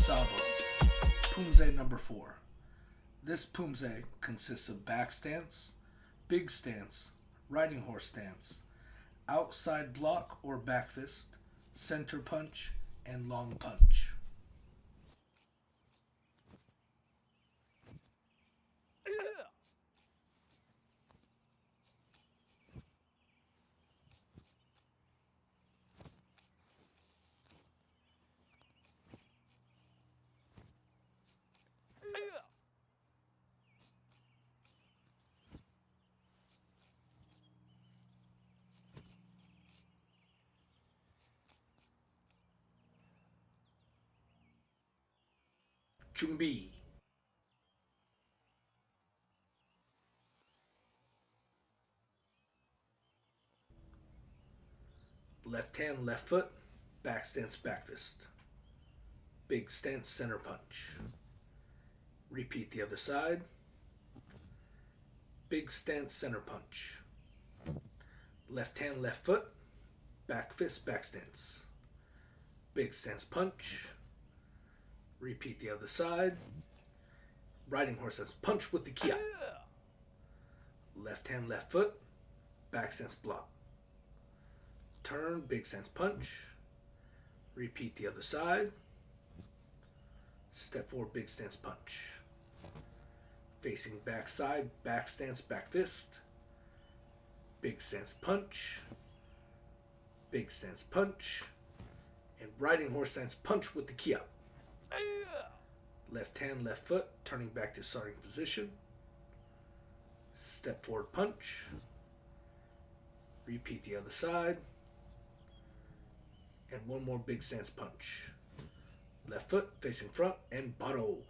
Sabo, Poomsae number 4. This Poomsae consists of back stance, big stance, riding horse stance, outside block or back fist, center punch, and long punch. 준비. Left hand, left foot, back stance, back fist. Big stance, center punch. Repeat the other side. Big stance, center punch. Left hand, left foot, back fist, back stance. Big stance punch. Repeat the other side. Riding horse stance punch with the kia. Left hand, left foot, back stance block. Turn, big stance punch. Repeat the other side. Step forward, big stance punch. Facing back side, back stance, back fist. Big stance punch. Big stance punch. And riding horse stance punch with the kia. Left hand, left foot, turning back to starting position. Step forward punch. Repeat the other side. And one more big stance punch. Left foot facing front and bottle.